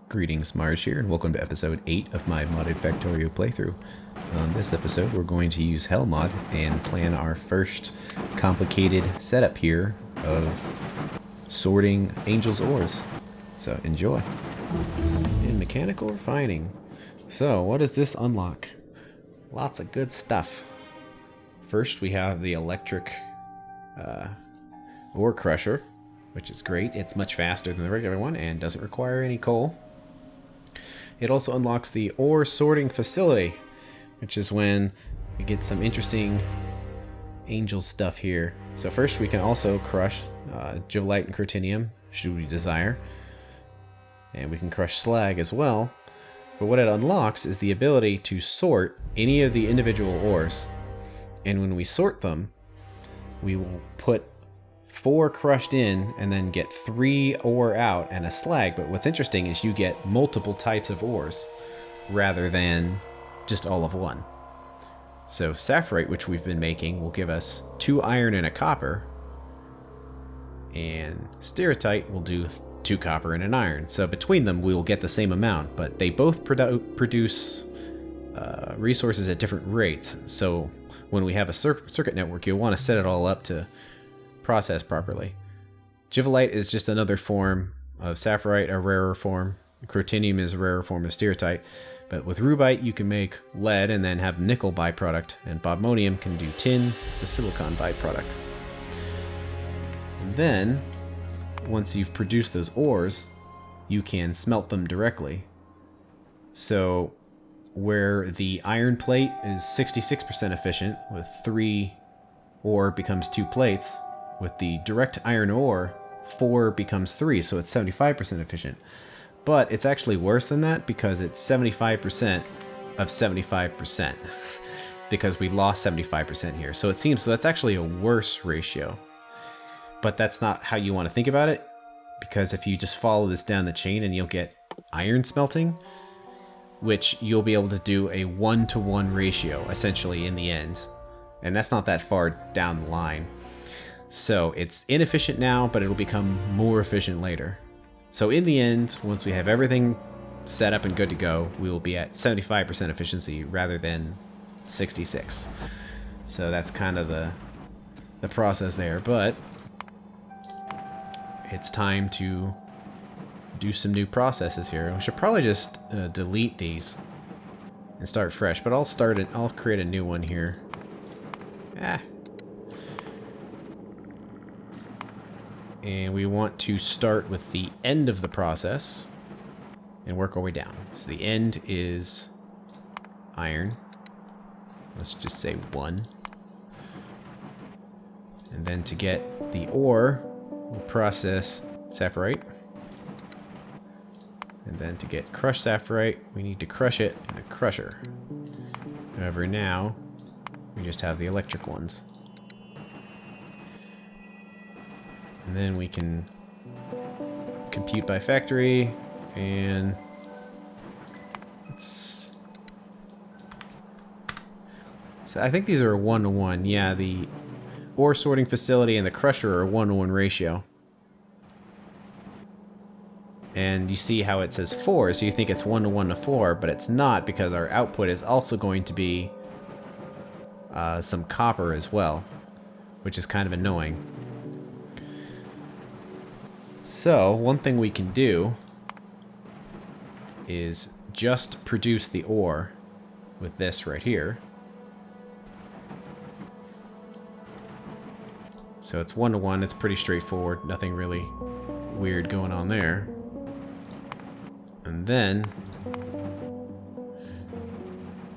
Greetings, Marsh here, and welcome to episode 8 of my modded Factorio playthrough. On this episode, we're going to use Helmod and plan our first complicated setup here of sorting Angel's ores. So, enjoy. In mechanical refining. So, what does this unlock? Lots of good stuff. First, we have the electric ore crusher, which is great. It's much faster than the regular one and doesn't require any coal. It also unlocks the ore sorting facility, which is when we get some interesting angel stuff here. So first we can also crush Givelite and Crazier, should we desire. And we can crush slag as well. But what it unlocks is the ability to sort any of the individual ores. And when we sort them, we will put 4 crushed in and then get 3 ore out and a slag. But what's interesting is you get multiple types of ores rather than just all of one. So sapphirite, which we've been making, will give us 2 iron and a copper, and stereotype will do 2 copper and an iron. So between them we will get the same amount, but they both produce resources at different rates. So when we have a circuit network, you'll want to set it all up to process properly. Givelite is just another form of sapphirite, a rarer form. Crotinium is a rarer form of stereotype. But with rubite, you can make lead and then have nickel byproduct, and bobmonium can do tin, the silicon byproduct. And then, once you've produced those ores, you can smelt them directly. So, where the iron plate is 66% efficient, with 3 ore becomes 2 plates, with the direct iron ore, 4 becomes 3, so it's 75% efficient. But it's actually worse than that because it's 75% of 75%. Because we lost 75% here. So it seems that's actually a worse ratio. But that's not how you want to think about it. Because if you just follow this down the chain and you'll get iron smelting, which you'll be able to do a 1-to-1 ratio, essentially, in the end. And that's not that far down the line. So it's inefficient now, but it'll become more efficient later. So in the end, once we have everything set up and good to go, we will be at 75% efficiency rather than 66. So that's kind of the process there. But it's time to do some new processes here. We should probably just delete these and start fresh. But I'll create a new one here. And we want to start with the end of the process and work our way down. So the end is iron. Let's just say 1. And then to get the ore, we'll process sapphirite. And then to get crushed sapphirite, we need to crush it in a crusher. However, now we just have the electric ones. And then we can compute by factory, and so I think these are a 1-to-1. Yeah, the ore sorting facility and the crusher are a 1-to-1 ratio. And you see how it says 4, so you think it's 1-to-1 to 4, but it's not, because our output is also going to be some copper as well, which is kind of annoying. So, one thing we can do is just produce the ore with this right here. So it's 1-to-1, it's pretty straightforward, nothing really weird going on there. And then,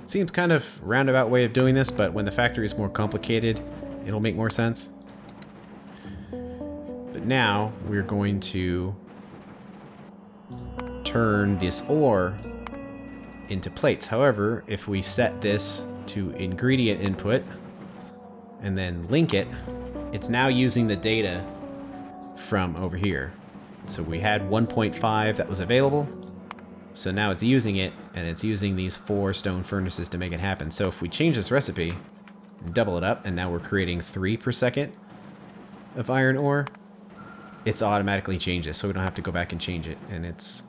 it seems kind of roundabout way of doing this, but when the factory is more complicated, it'll make more sense. Now we're going to turn this ore into plates. However, if we set this to ingredient input and then link it, it's now using the data from over here. So we had 1.5 that was available. So now it's using it, and it's using these 4 stone furnaces to make it happen. So if we change this recipe and double it up, and now we're creating 3 per second of iron ore, it's automatically changes, so we don't have to go back and change it, and it's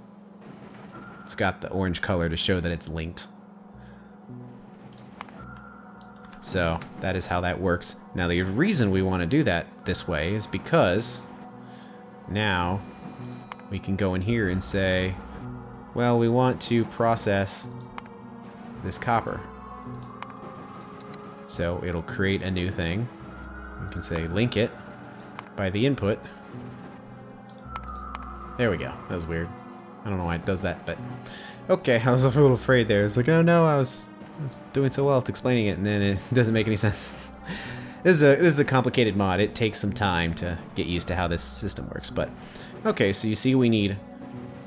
It's got the orange color to show that it's linked. So that is how that works. Now the reason we want to do that this way is because now we can go in here and say, well, we want to process this copper. So it'll create a new thing. We can say link it by the input. There we go. That was weird. I don't know why it does that, but okay. I was a little afraid there. It's like, oh no, I was doing so well at explaining it, and then it doesn't make any sense. This is a complicated mod. It takes some time to get used to how this system works. But okay, so you see we need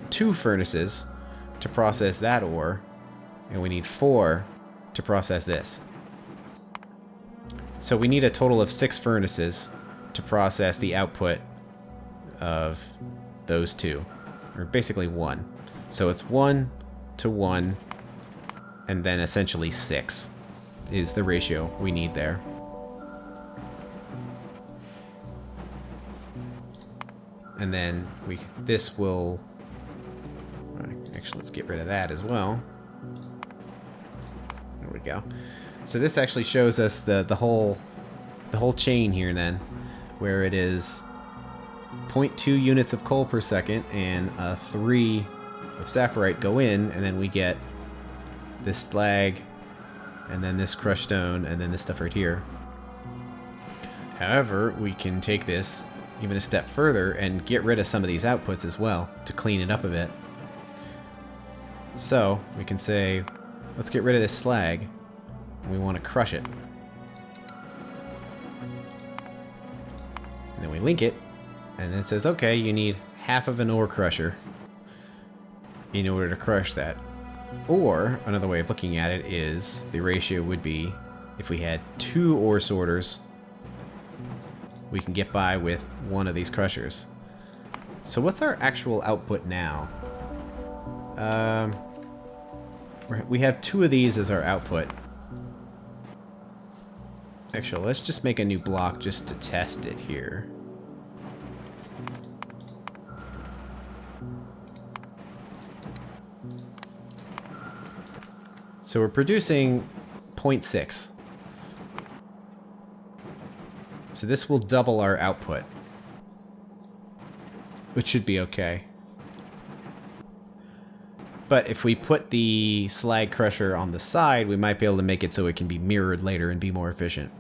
2 furnaces to process that ore, and we need 4 to process this. So we need a total of 6 furnaces to process the output of those 2, or basically 1. So it's 1 to 1, and then essentially 6 is the ratio we need there. And then this will, actually let's get rid of that as well. There we go. So this actually shows us the whole chain here then, where it is 0.2 units of coal per second and 3 of saphirite go in, and then we get this slag, and then this crushed stone, and then this stuff right here. However, we can take this even a step further and get rid of some of these outputs as well to clean it up a bit. So we can say, let's get rid of this slag. We want to crush it. And then we link it, and then it says, okay, you need half of an ore crusher in order to crush that. Or another way of looking at it is the ratio would be if we had 2 ore sorters, we can get by with 1 of these crushers. So what's our actual output now? We have 2 of these as our output. Actually, let's just make a new block just to test it here. So we're producing 0.6. So this will double our output, which should be okay. But if we put the slag crusher on the side, we might be able to make it so it can be mirrored later and be more efficient.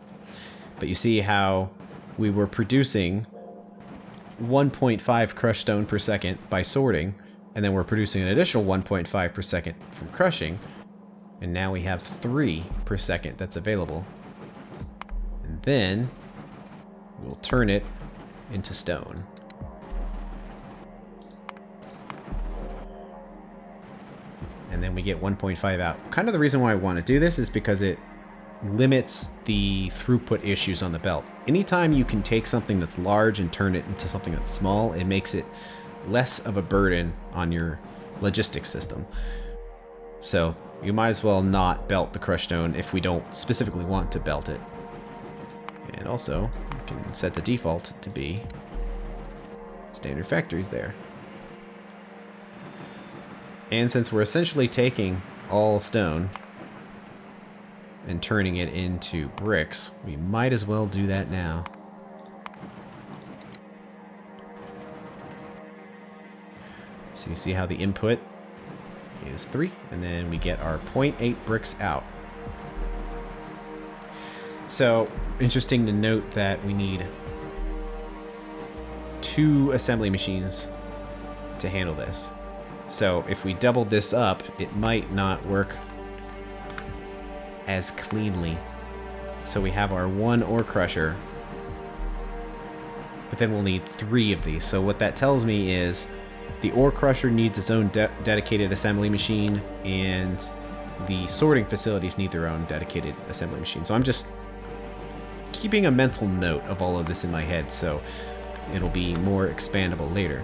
But you see how we were producing 1.5 crushed stone per second by sorting, and then we're producing an additional 1.5 per second from crushing, and now we have 3 per second that's available. And then we'll turn it into stone. And then we get 1.5 out. Kind of the reason why I want to do this is because it limits the throughput issues on the belt. Anytime you can take something that's large and turn it into something that's small, it makes it less of a burden on your logistics system. So you might as well not belt the crushed stone if we don't specifically want to belt it. And also, we can set the default to be standard factories there. And since we're essentially taking all stone and turning it into bricks, we might as well do that now. So you see how the input is 3, and then we get our 0.8 bricks out. So, interesting to note that we need 2 assembly machines to handle this. So if we doubled this up, it might not work as cleanly. So we have our 1 ore crusher, but then we'll need 3 of these. So what that tells me is the ore crusher needs its own dedicated assembly machine, and the sorting facilities need their own dedicated assembly machine. So I'm just keeping a mental note of all of this in my head, so it'll be more expandable later.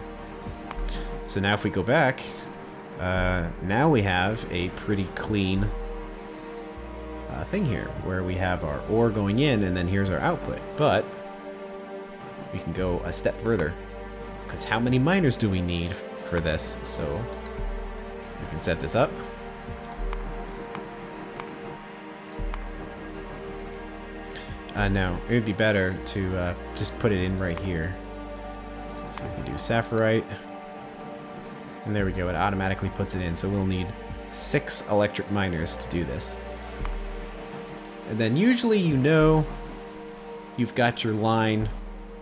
So now if we go back, now we have a pretty clean thing here, where we have our ore going in, and then here's our output. But we can go a step further, because how many miners do we need for this? So we can set this up. No, it would be better to just put it in right here. So we can do sapphirite. And there we go, it automatically puts it in. So we'll need 6 electric miners to do this. And then usually you know you've got your line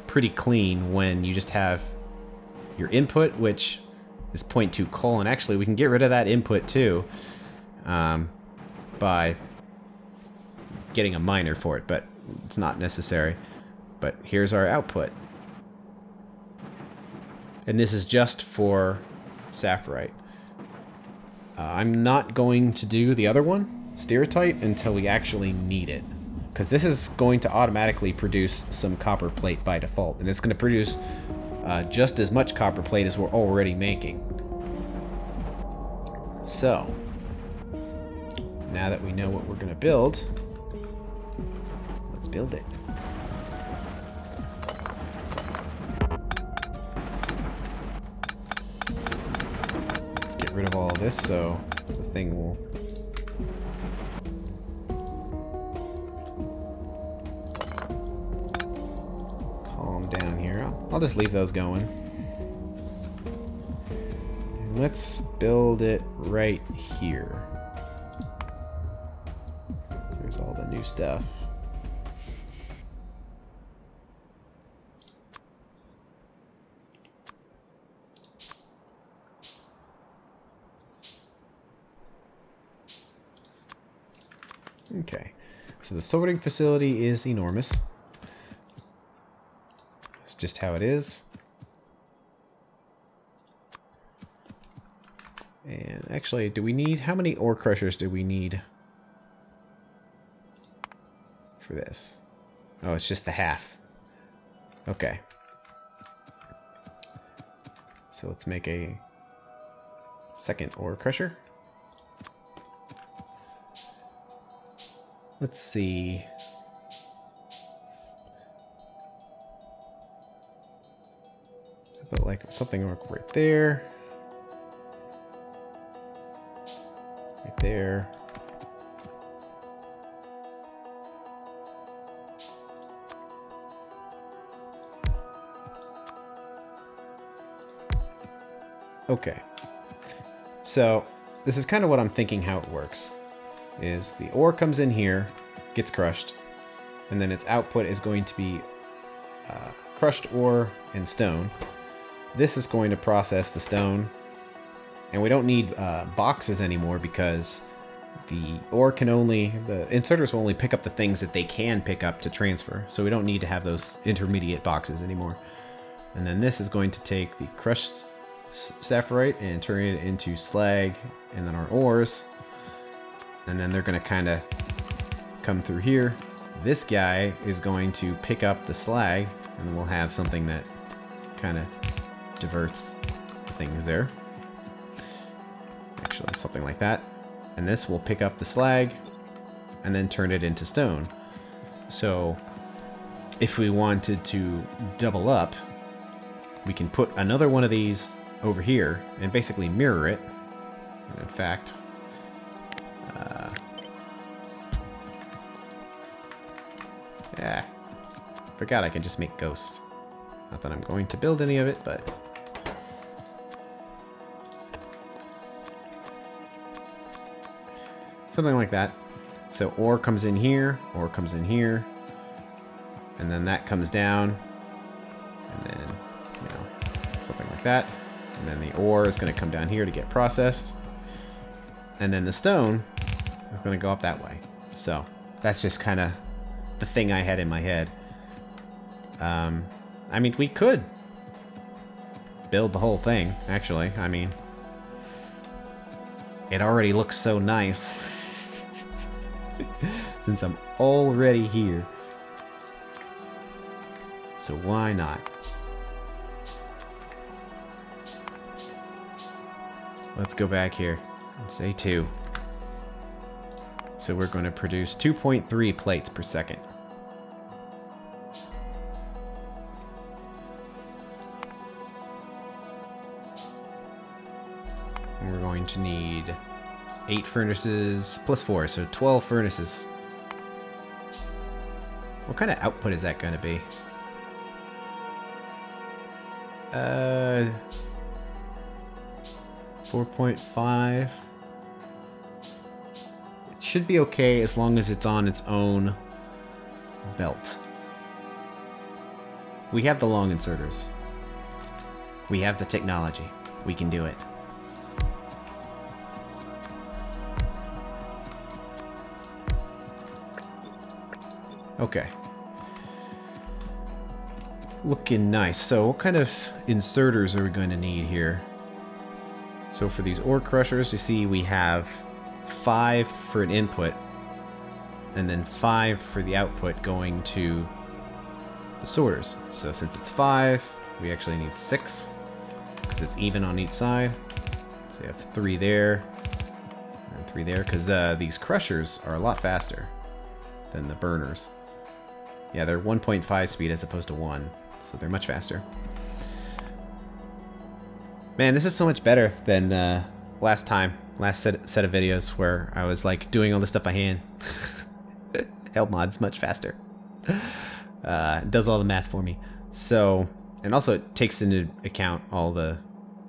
pretty clean when you just have your input, which is 0.2 coal. And actually we can get rid of that input too by getting a miner for it, but it's not necessary. But here's our output. And this is just for sapphirite. I'm not going to do the other one, stereotype, until we actually need it. Because this is going to automatically produce some copper plate by default. And it's going to produce just as much copper plate as we're already making. So, now that we know what we're going to build, let's build it. Let's get rid of all of this so the thing will calm down here. I'll just leave those going. And let's build it right here. There's all the new stuff. Okay, so the sorting facility is enormous. It's just how it is. And actually, do we need, how many ore crushers do we need for this? Oh, it's just the half. Okay. So let's make a second ore crusher. Let's see. But like something right there. Right there. Okay. So this is kind of what I'm thinking how it works. Is the ore comes in here, gets crushed, and then its output is going to be crushed ore and stone. This is going to process the stone, and we don't need boxes anymore because the ore can only, the inserters will only pick up the things that they can pick up to transfer, so we don't need to have those intermediate boxes anymore. And then this is going to take the crushed sapphirite and turn it into slag, and then our ores. And then they're going to kind of come through here. This guy is going to pick up the slag, and then we'll have something that kind of diverts things there. Actually, something like that. And this will pick up the slag and then turn it into stone. So if we wanted to double up, we can put another one of these over here and basically mirror it. And in fact, yeah, forgot I can just make ghosts. Not that I'm going to build any of it, but something like that. So ore comes in here, ore comes in here, and then that comes down, and then, you know, something like that. And then the ore is going to come down here to get processed, and then the stone is going to go up that way. So that's just kind of the thing I had in my head. I mean, we could build the whole thing, actually. I mean, it already looks so nice since I'm already here. So why not? Let's go back here and say 2. So we're going to produce 2.3 plates per second. And we're going to need need 8 furnaces plus 4, so 12 furnaces. What kind of output is that going to be? 4.5. It should be okay as long as it's on its own belt. We have the long inserters. We have the technology. We can do it. Okay. Looking nice. So what kind of inserters are we going to need here? So for these ore crushers, you see we have 5 for an input, and then 5 for the output going to the sorters. So since it's 5, we actually need 6, because it's even on each side. So you have 3 there, and 3 there, because these crushers are a lot faster than the burners. Yeah, they're 1.5 speed as opposed to 1, so they're much faster. Man, this is so much better than last set of videos where I was like doing all this stuff by hand. Helmod's much faster. It does all the math for me. So, and also it takes into account all the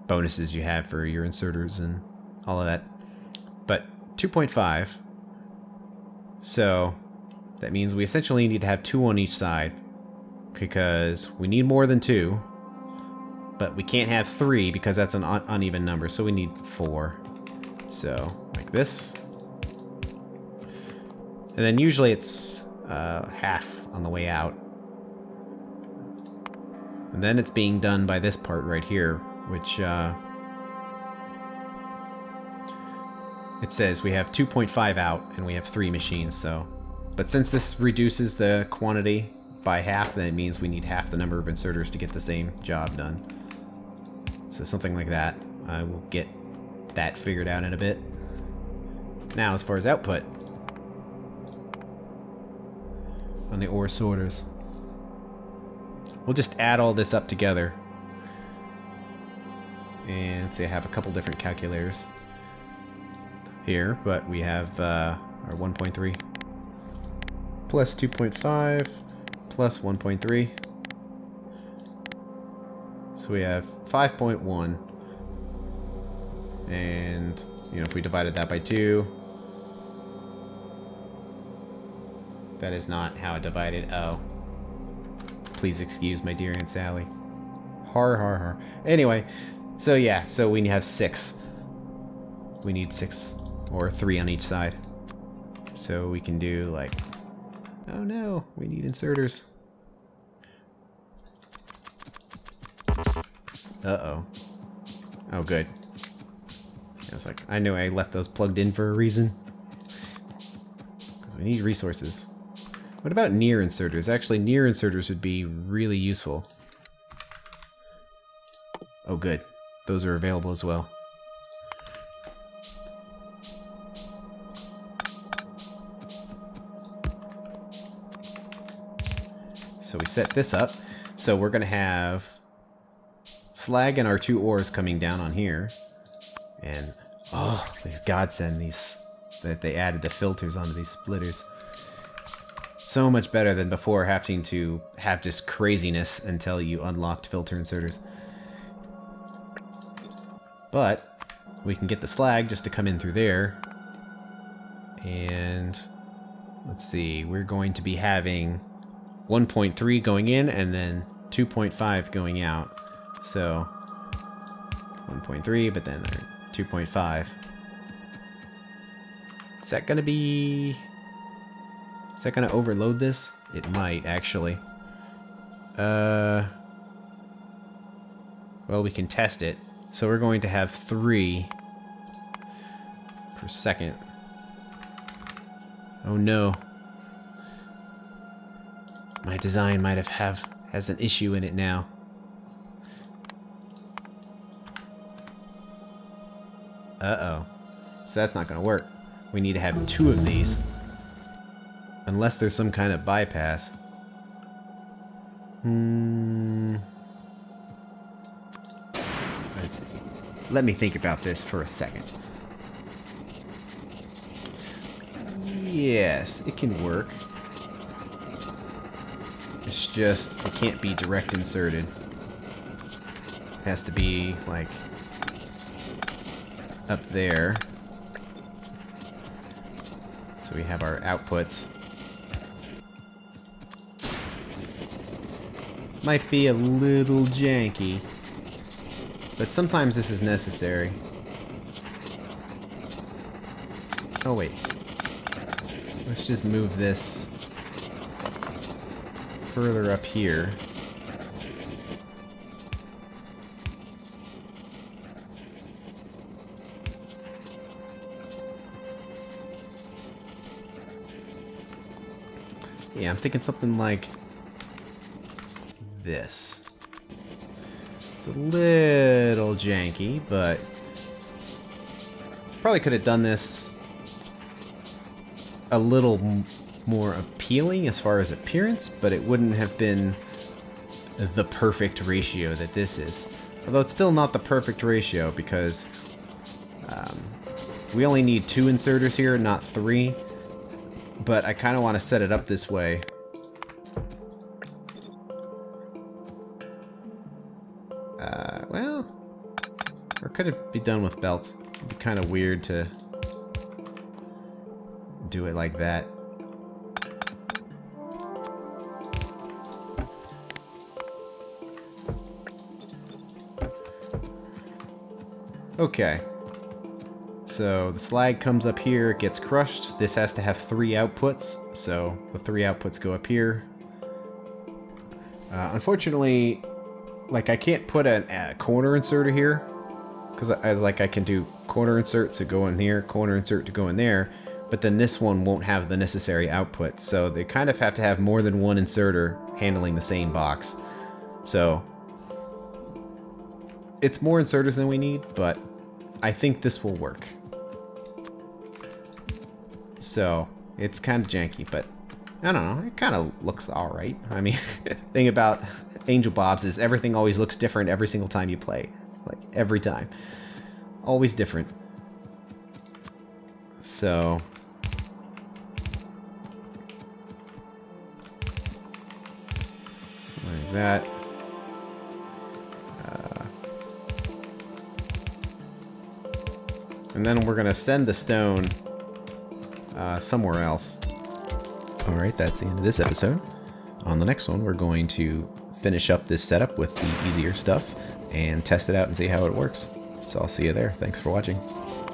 bonuses you have for your inserters and all of that. But 2.5, so that means we essentially need to have 2 on each side, because we need more than 2, but we can't have 3 because that's an uneven number, so we need 4. So, like this. And then usually it's half on the way out. And then it's being done by this part right here, which it says we have 2.5 out and we have 3 machines, so. But since this reduces the quantity by half, then it means we need half the number of inserters to get the same job done. So something like that. I will get that figured out in a bit. Now, as far as output on the ore sorters, we'll just add all this up together. And let's see, I have a couple different calculators here, but we have our 1.3 plus 2.5 plus 1.3. So we have 5.1. And, you know, if we divided that by 2, that is not how it divided. Oh. Please excuse my dear Aunt Sally. Har, har, har. Anyway, so yeah, so we have 6. We need 6, or 3 on each side. So we can do like, oh no, we need inserters. Uh-oh. Oh, good. I was like, I knew I left those plugged in for a reason. Because we need resources. What about near inserters? Actually, near inserters would be really useful. Oh, good. Those are available as well. So we set this up. So we're going to have slag and our 2 ores coming down on here. And, oh, godsend these, that they added the filters onto these splitters. So much better than before having to have just craziness until you unlocked filter inserters. But we can get the slag just to come in through there. And let's see, we're going to be having 1.3 going in and then 2.5 going out. So 1.3, but then 2.5. Is that going to be... Is that going to overload this? It might, actually. Well, we can test it. So we're going to have 3 per second. Oh no. My design might has an issue in it now. Uh-oh. So that's not going to work. We need to have 2 of these. Unless there's some kind of bypass. Let's see. Let me think about this for a second. Yes, it can work. It's just, it can't be direct inserted. It has to be, like, up there. So we have our outputs. Might be a little janky, but sometimes this is necessary. Oh wait. Let's just move this further up here. Yeah, I'm thinking something like this. It's a little janky, but probably could have done this a little more appealing as far as appearance, but it wouldn't have been the perfect ratio that this is. Although it's still not the perfect ratio because we only need 2 inserters here, not 3. But I kind of want to set it up this way. Well, or could it be done with belts? It'd be kind of weird to do it like that. Okay. So the slag comes up here, it gets crushed. This has to have 3 outputs, so the 3 outputs go up here. Unfortunately, like I can't put a corner inserter here, because I can do corner insert to go in here, corner insert to go in there, but then this one won't have the necessary output, so they kind of have to have more than 1 inserter handling the same box. So it's more inserters than we need, but I think this will work. So it's kind of janky, but I don't know, it kind of looks alright. I mean, the thing about Angel Bobs is everything always looks different every single time you play. Like, every time. Always different. So like that. And then we're gonna send the stone somewhere else. Alright, that's the end of this episode. On the next one, we're going to finish up this setup with the easier stuff and test it out and see how it works. So I'll see you there. Thanks for watching.